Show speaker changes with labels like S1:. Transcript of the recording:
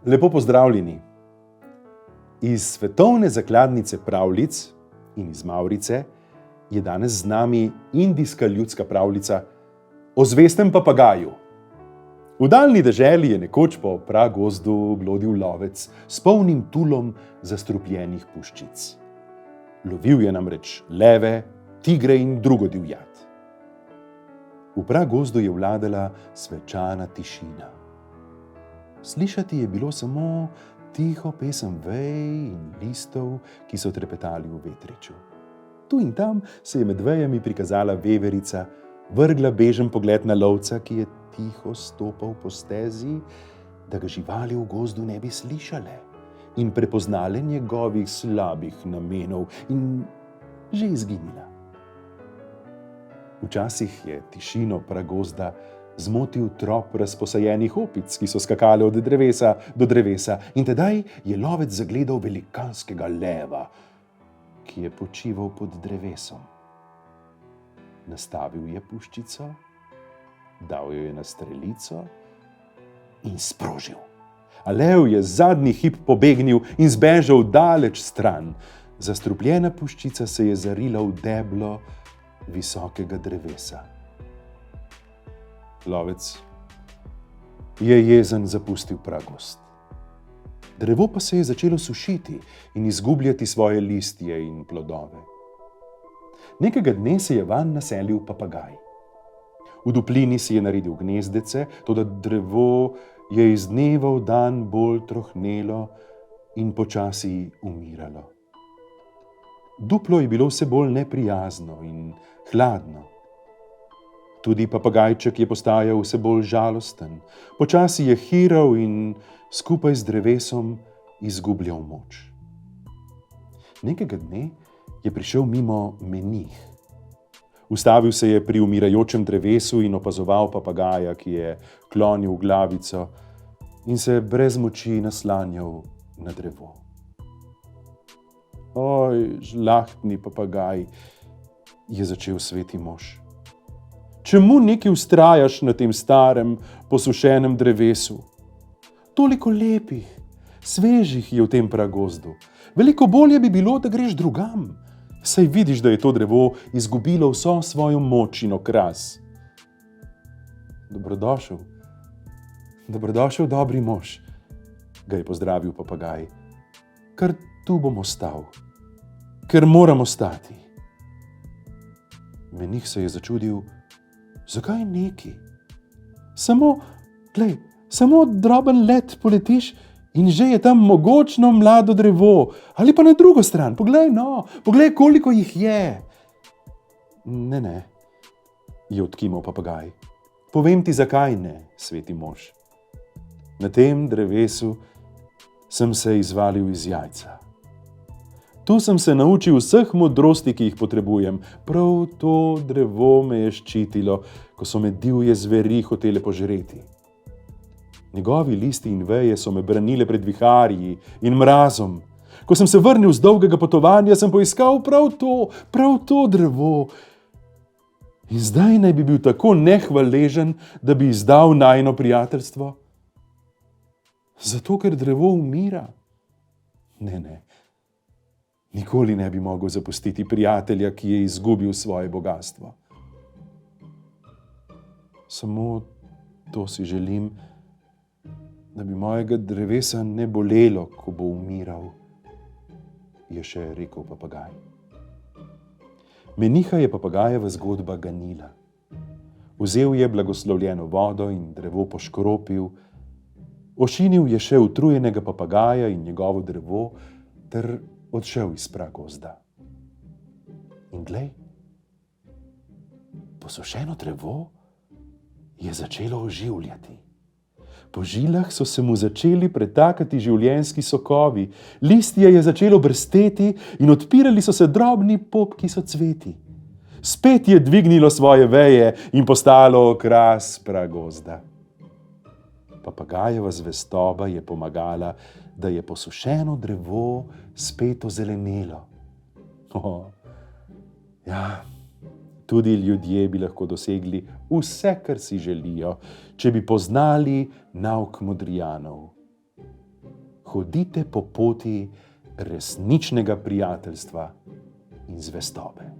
S1: Lepo pozdravljeni. Iz svetovne zakladnice pravljic in iz Mavrice je danes z nami indijska ljudska pravljica o zvestem papagaju. V daljni deželi je nekoč po pragozdu blodil lovec s polnim tulom zastrupljenih puščic. Lovil je namreč leve, tigre in drugo divjad. V pragozdu je vladala svečana tišina. Slišati je bilo samo tiho pesem vej in listov, ki so trepetali v vetriču. Tu in tam se je med vejami prikazala veverica, vrgla bežen pogled na lovca, ki je tiho stopal po stezi, da ga živali v gozdu ne bi slišale in prepoznale njegovih slabih namenov in že izginila. Včasih je tišino pragozda zmotil trop razposajenih opic, ki so skakale od drevesa do drevesa, in tedaj je lovec zagledal velikanskega leva, ki je počival pod drevesom. Nastavil je puščico, dal jo je na strelico in sprožil. A lev je zadnji hip pobegnil in zbežal daleč stran. Zastrupljena puščica se je zarila v deblo visokega drevesa. Lovec je jezen zapustil pragozd. Drevo pa se je začelo sušiti in izgubljati svoje listje in plodove. Nekega dne se je vanj naselil papagaj. V duplini si je naredil gnezdece, toda drevo je iz dneva v dan bolj trohnelo in počasi umiralo. Duplo je bilo vse bolj neprijazno in hladno. Tudi papagajček je postajal vse bolj žalosten, počasi je hiral in skupaj z drevesom izgubljal moč. Nekega dne je prišel mimo menih. Ustavil se je pri umirajočem drevesu in opazoval papagaja, ki je klonil glavico in se brez moči naslanjal na drevo. Oj, žlahtni papagaj, je začel sveti mož. Čemu neki vztrajaš na tem starem, posušenem drevesu? Toliko lepih, svežih je v tem pragozdu. Veliko bolje bi bilo, da greš drugam. Saj vidiš, da je to drevo izgubilo vso svojo moč in okras. Dobrodošel, dobri mož, ga je pozdravil papagaj. Kar tu bom ostal, ker moram ostati. Menih se je začudil, zakaj neki? Samo droben let poletiš in že je tam mogočno mlado drevo, ali pa na drugo stran, poglej, koliko jih je. Ne, je odkimal papagaj. Povem ti, zakaj ne, sveti mož. Na tem drevesu sem se izvalil iz jajca. Tu sem se naučil vseh modrosti, ki jih potrebujem. Prav to drevo me je ščitilo, ko so me divje zveri hotele požreti. Njegovi listi in veje so me branile pred viharji in mrazom. Ko sem se vrnil z dolgega potovanja, sem poiskal prav to drevo. In zdaj naj bi bil tako nehvaležen, da bi izdal najino prijateljstvo. Zato, ker drevo umira? Ne. Nikoli ne bi mogel zapustiti prijatelja, ki je izgubil svoje bogastvo. Samo to si želim, da bi mojega drevesa ne bolelo, ko bo umiral, je še rekel papagaj. Meniha je papagajeva zgodba ganila. Vzel je blagoslovljeno vodo in drevo poškropil, ošinil je še utrujenega papagaja in njegovo drevo ter odšel iz pragozda. In glej, posušeno drevo je začelo oživljati. Po žilah so se mu začeli pretakati življenjski sokovi, listje je začelo brsteti in odpirali so se drobni popki socveti. Spet je dvignilo svoje veje in postalo okras pragozda. Papagajeva zvestoba je pomagala, da je posušeno drevo spet ozelenelo. Tudi ljudje bi lahko dosegli vse, kar si želijo, če bi poznali nauk modrijanov. hodite po poti resničnega prijateljstva in zvestobe.